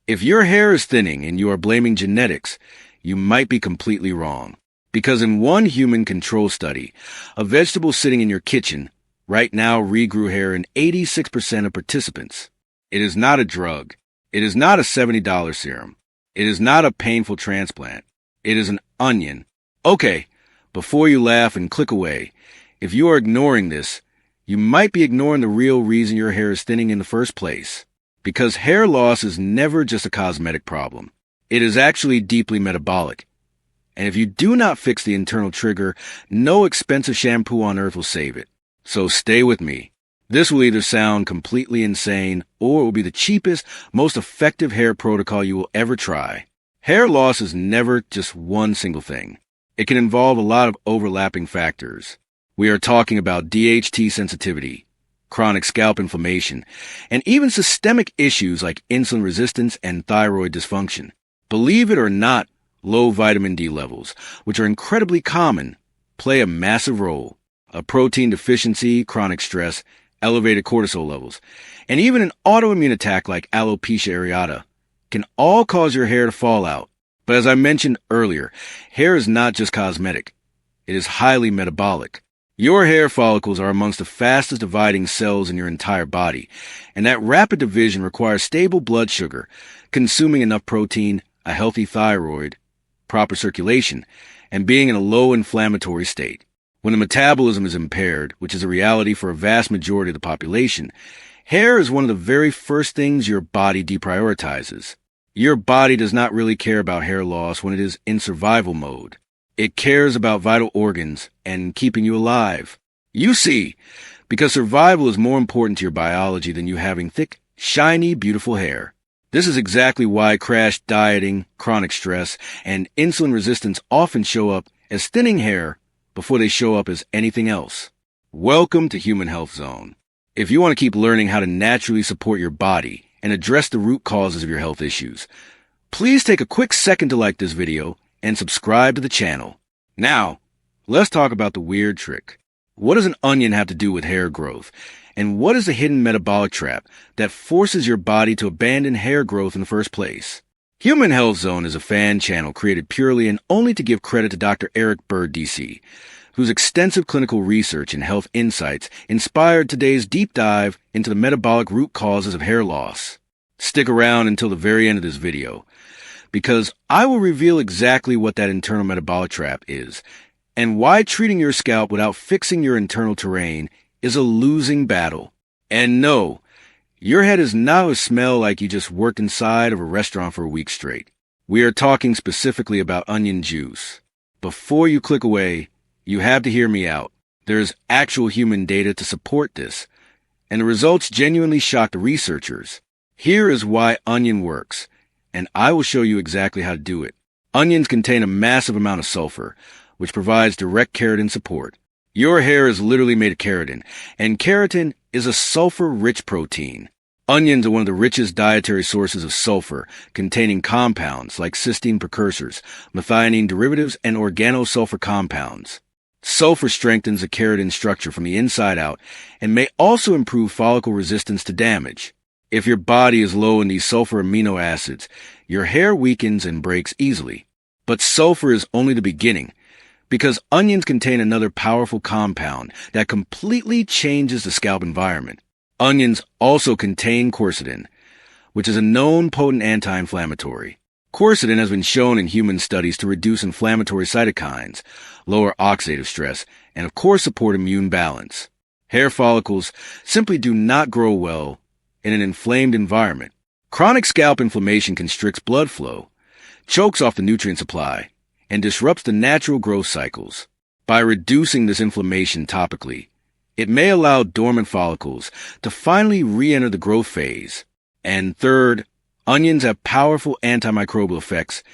If your hair is thinning and you are blaming genetics, you might be completely wrong. Because in one human control study, a vegetable sitting in your kitchen right now regrew hair in 86% of participants. It is not a drug. It is not a $70 serum. It is not a painful transplant. It is an onion. Okay, before you laugh and click away, if you are ignoring this, you might be ignoring the real reason your hair is thinning in the first place. Because hair loss is never just a cosmetic problem. It is actually deeply metabolic. And if you do not fix the internal trigger, no expensive shampoo on earth will save it. So stay with me. This will either sound completely insane, or it will be the cheapest, most effective hair protocol you will ever try. Hair loss is never just one single thing. It can involve a lot of overlapping factors. We are talking about DHT sensitivity, chronic scalp inflammation, and even systemic issues like insulin resistance and thyroid dysfunction. Believe it or not, low vitamin D levels, which are incredibly common, play a massive role. A protein deficiency, chronic stress, elevated cortisol levels, and even an autoimmune attack like alopecia areata can all cause your hair to fall out. But as I mentioned earlier, hair is not just cosmetic. It is highly metabolic. Your hair follicles are amongst the fastest dividing cells in your entire body, and that rapid division requires stable blood sugar, consuming enough protein, a healthy thyroid, proper circulation, and being in a low inflammatory state. When the metabolism is impaired, which is a reality for a vast majority of the population, hair is one of the very first things your body deprioritizes. Your body does not really care about hair loss when it is in survival mode. It cares about vital organs and keeping you alive. You see, because survival is more important to your biology than you having thick, shiny, beautiful hair. This is exactly why crash dieting, chronic stress, and insulin resistance often show up as thinning hair before they show up as anything else. Welcome to Human Health Zone. If you want to keep learning how to naturally support your body and address the root causes of your health issues, please take a quick second to like this video and subscribe to the channel. Now, let's talk about the weird trick. What does an onion have to do with hair growth? And what is the hidden metabolic trap that forces your body to abandon hair growth in the first place? Human Health Zone is a fan channel created purely and only to give credit to Dr. Berg, DC, whose extensive clinical research and health insights inspired today's deep dive into the metabolic root causes of hair loss. Stick around until the very end of this video, because I will reveal exactly what that internal metabolic trap is, and why treating your scalp without fixing your internal terrain is a losing battle. And no, your head is not going to smell like you just worked inside of a restaurant for a week straight. We are talking specifically about onion juice. Before you click away, you have to hear me out. There's actual human data to support this, and the results genuinely shock the researchers. Here is why onion works, and I will show you exactly how to do it. Onions contain a massive amount of sulfur, which provides direct keratin support. Your hair is literally made of keratin, and keratin is a sulfur-rich protein. Onions are one of the richest dietary sources of sulfur, containing compounds like cysteine precursors, methionine derivatives, and organosulfur compounds. Sulfur strengthens the keratin structure from the inside out and may also improve follicle resistance to damage. If your body is low in these sulfur amino acids, your hair weakens and breaks easily. But sulfur is only the beginning, because onions contain another powerful compound that completely changes the scalp environment. Onions also contain quercetin, which is a known potent anti-inflammatory. Quercetin has been shown in human studies to reduce inflammatory cytokines, lower oxidative stress, and of course support immune balance. Hair follicles simply do not grow well in an inflamed environment. Chronic scalp inflammation constricts blood flow, chokes off the nutrient supply, and disrupts the natural growth cycles. By reducing this inflammation topically, it may allow dormant follicles to finally re-enter the growth phase. And third, onions have powerful antimicrobial effects,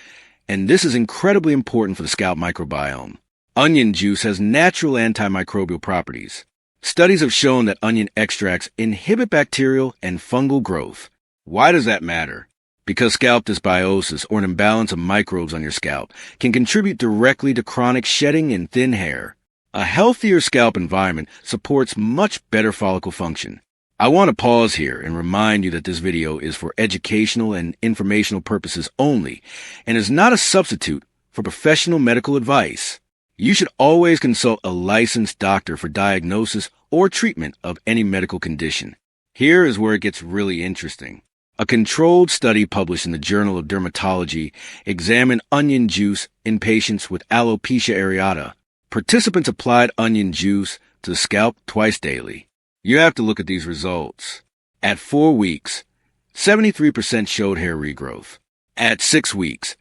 and this is incredibly important for the scalp microbiome. Onion juice has natural antimicrobial properties. Studies have shown that onion extracts inhibit bacterial and fungal growth. Why does that matter? Because scalp dysbiosis, or an imbalance of microbes on your scalp, can contribute directly to chronic shedding and thin hair. A healthier scalp environment supports much better follicle function. I want to pause here and remind you that this video is for educational and informational purposes only and is not a substitute for professional medical advice. You should always consult a licensed doctor for diagnosis or treatment of any medical condition. Here is where it gets really interesting. A controlled study published in the Journal of Dermatology examined onion juice in patients with alopecia areata. Participants applied onion juice to the scalp twice daily. You have to look at these results. At 4 weeks, 73% showed hair regrowth. At 6 weeks,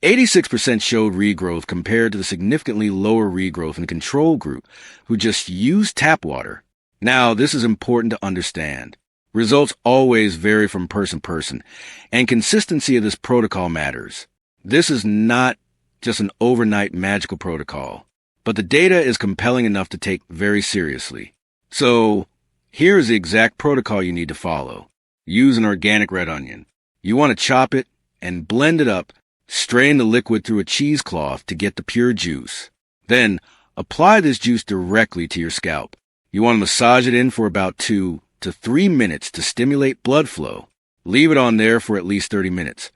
86% showed regrowth compared to the significantly lower regrowth in the control group who just used tap water. Now, this is important to understand. Results always vary from person to person, and consistency of this protocol matters. This is not just an overnight magical protocol, but the data is compelling enough to take very seriously. So, here is the exact protocol you need to follow. Use an organic red onion. You want to chop it and blend it up. Strain the liquid through a cheesecloth to get the pure juice. Then, apply this juice directly to your scalp. You want to massage it in for about 2 to 3 minutes to stimulate blood flow. Leave it on there for at least 30 minutes.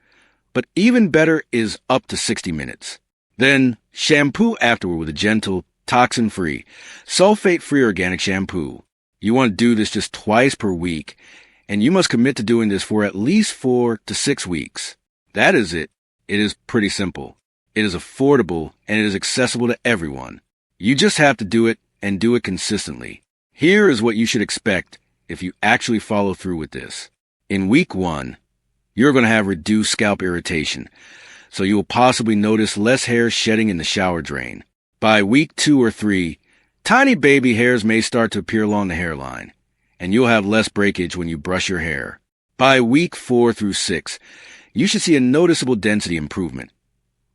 But even better is up to 60 minutes. Then, shampoo afterward with a gentle, toxin-free, sulfate-free organic shampoo. You want to do this just twice per week, and you must commit to doing this for at least 4 to 6 weeks. That is it. It is pretty simple. It is affordable, and it is accessible to everyone. You just have to do it and do it consistently. Here is what you should expect if you actually follow through with this. In week 1, you're going to have reduced scalp irritation, so you will possibly notice less hair shedding in the shower drain. By week 2 or 3, tiny baby hairs may start to appear along the hairline, and you'll have less breakage when you brush your hair. By week 4 through 6, you should see a noticeable density improvement,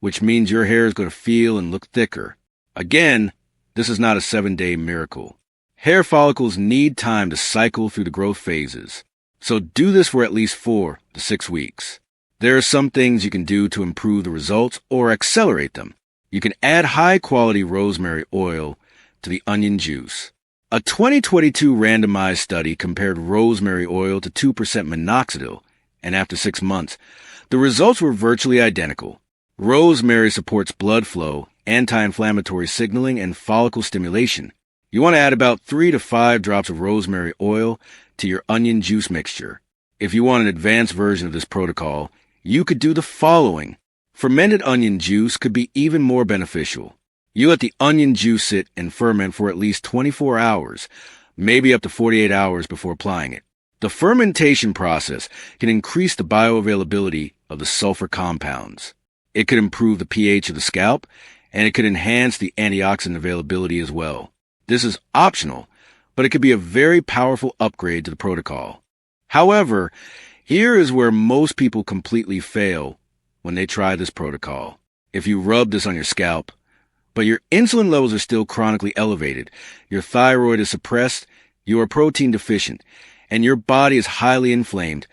which means your hair is going to feel and look thicker. Again, this is not a 7-day miracle. Hair follicles need time to cycle through the growth phases, so do this for at least 4 to 6 weeks. There are some things you can do to improve the results or accelerate them. You can add high-quality rosemary oil to the onion juice. A 2022 randomized study compared rosemary oil to 2% minoxidil, and after 6 months, the results were virtually identical. Rosemary supports blood flow, anti-inflammatory signaling, and follicle stimulation. You want to add about 3 to 5 drops of rosemary oil to your onion juice mixture. If you want an advanced version of this protocol, you could do the following. Fermented onion juice could be even more beneficial. You let the onion juice sit and ferment for at least 24 hours, maybe up to 48 hours before applying it. The fermentation process can increase the bioavailability of the sulfur compounds. It could improve the pH of the scalp, and it could enhance the antioxidant availability as well. This is optional, but it could be a very powerful upgrade to the protocol. However, here is where most people completely fail when they try this protocol. If you rub this on your scalp, but your insulin levels are still chronically elevated, your thyroid is suppressed, you are protein deficient, and your body is highly inflamed,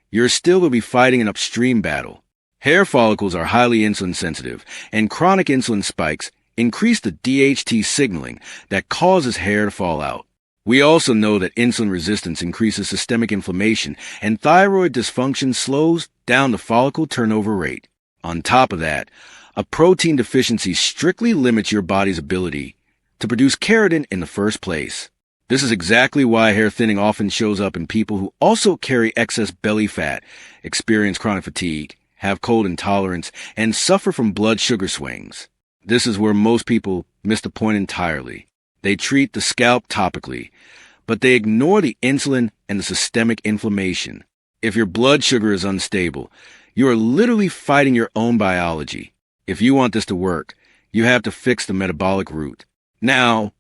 you're still going to be fighting an upstream battle. Hair follicles are highly insulin sensitive, and chronic insulin spikes increase the DHT signaling that causes hair to fall out. We also know that insulin resistance increases systemic inflammation, and thyroid dysfunction slows down the follicle turnover rate. On top of that, a protein deficiency strictly limits your body's ability to produce keratin in the first place. This is exactly why hair thinning often shows up in people who also carry excess belly fat, experience chronic fatigue, have cold intolerance, and suffer from blood sugar swings. This is where most people miss the point entirely. They treat the scalp topically, but they ignore the insulin and the systemic inflammation. If your blood sugar is unstable, you are literally fighting your own biology. If you want this to work, you have to fix the metabolic root. Now,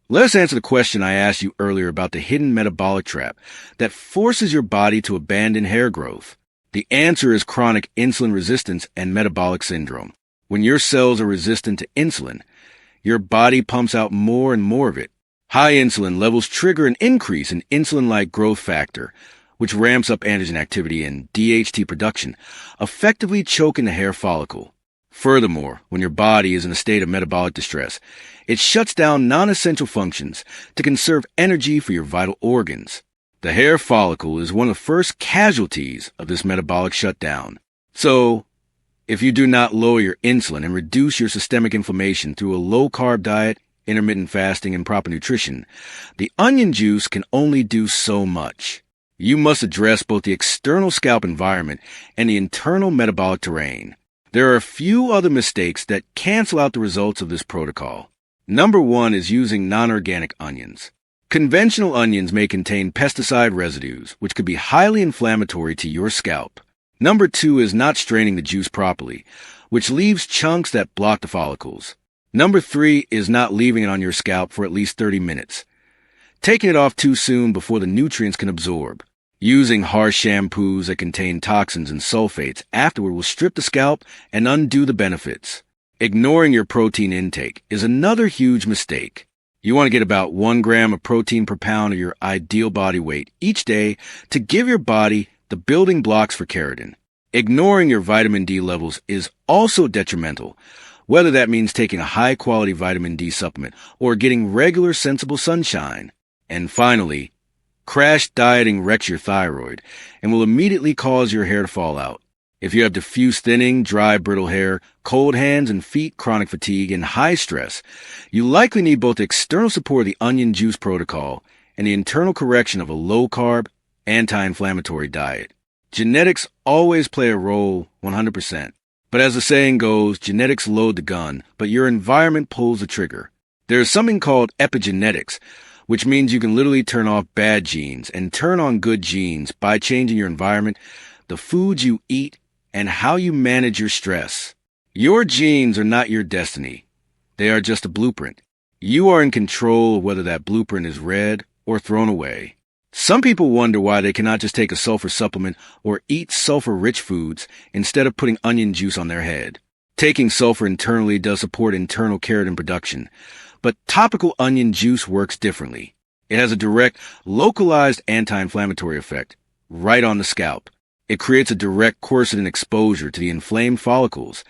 let's answer the question I asked you earlier about the hidden metabolic trap that forces your body to abandon hair growth. The answer is chronic insulin resistance and metabolic syndrome. When your cells are resistant to insulin, your body pumps out more and more of it. High insulin levels trigger an increase in insulin-like growth factor, which ramps up androgen activity and DHT production, effectively choking the hair follicle. Furthermore, when your body is in a state of metabolic distress, it shuts down non-essential functions to conserve energy for your vital organs. The hair follicle is one of the first casualties of this metabolic shutdown. So, if you do not lower your insulin and reduce your systemic inflammation through a low-carb diet, intermittent fasting, and proper nutrition, the onion juice can only do so much. You must address both the external scalp environment and the internal metabolic terrain. There are a few other mistakes that cancel out the results of this protocol. Number 1 is using non-organic onions. Conventional onions may contain pesticide residues, which could be highly inflammatory to your scalp. Number 2 is not straining the juice properly, which leaves chunks that block the follicles. Number 3 is not leaving it on your scalp for at least 30 minutes. Taking it off too soon before the nutrients can absorb. Using harsh shampoos that contain toxins and sulfates afterward will strip the scalp and undo the benefits. Ignoring your protein intake is another huge mistake. You want to get about 1 gram of protein per pound of your ideal body weight each day to give your body the building blocks for keratin. Ignoring your vitamin D levels is also detrimental, whether that means taking a high-quality vitamin D supplement or getting regular sensible sunshine. And finally, crash dieting wrecks your thyroid and will immediately cause your hair to fall out. If you have diffuse thinning, dry, brittle hair, cold hands and feet, chronic fatigue, and high stress, you likely need both the external support of the onion juice protocol and the internal correction of a low-carb, anti-inflammatory diet. Genetics always play a role 100%. But as the saying goes, genetics load the gun, but your environment pulls the trigger. There is something called epigenetics, which means you can literally turn off bad genes and turn on good genes by changing your environment, the foods you eat, and how you manage your stress. Your genes are not your destiny. They are just a blueprint. You are in control of whether that blueprint is read or thrown away. Some people wonder why they cannot just take a sulfur supplement or eat sulfur-rich foods instead of putting onion juice on their head. Taking sulfur internally does support internal keratin production, but topical onion juice works differently. It has a direct, localized anti-inflammatory effect right on the scalp. It creates a direct quercetin exposure to the inflamed follicles,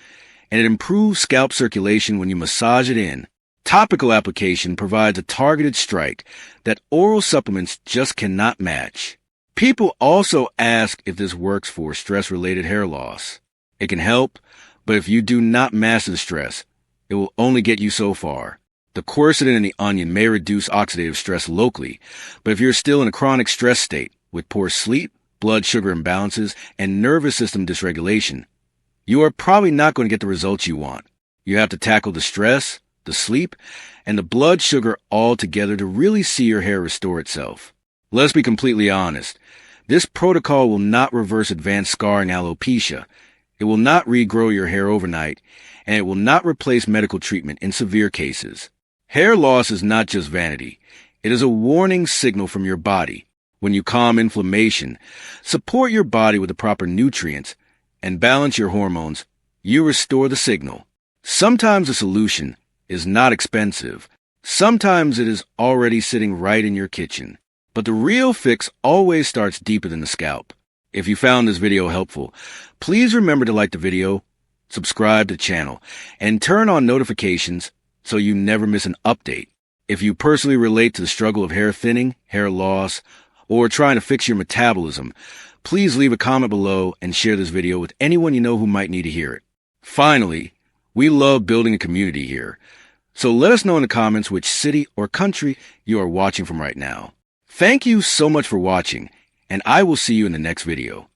and it improves scalp circulation when you massage it in. Topical application provides a targeted strike that oral supplements just cannot match. People also ask if this works for stress-related hair loss. It can help, but if you do not master the stress, it will only get you so far. The quercetin in the onion may reduce oxidative stress locally, but if you're still in a chronic stress state with poor sleep, blood sugar imbalances, and nervous system dysregulation, you are probably not going to get the results you want. You have to tackle the stress, the sleep, and the blood sugar all together to really see your hair restore itself. Let's be completely honest. This protocol will not reverse advanced scarring alopecia. It will not regrow your hair overnight, and it will not replace medical treatment in severe cases. Hair loss is not just vanity. It is a warning signal from your body. When you calm inflammation, support your body with the proper nutrients, and balance your hormones, you restore the signal. Sometimes the solution is not expensive. Sometimes it is already sitting right in your kitchen. But the real fix always starts deeper than the scalp. If you found this video helpful, please remember to like the video, subscribe to the channel, and turn on notifications so you never miss an update. If you personally relate to the struggle of hair thinning, hair loss, or trying to fix your metabolism, please leave a comment below and share this video with anyone you know who might need to hear it. Finally, we love building a community here. So let us know in the comments which city or country you are watching from right now. Thank you so much for watching, and I will see you in the next video.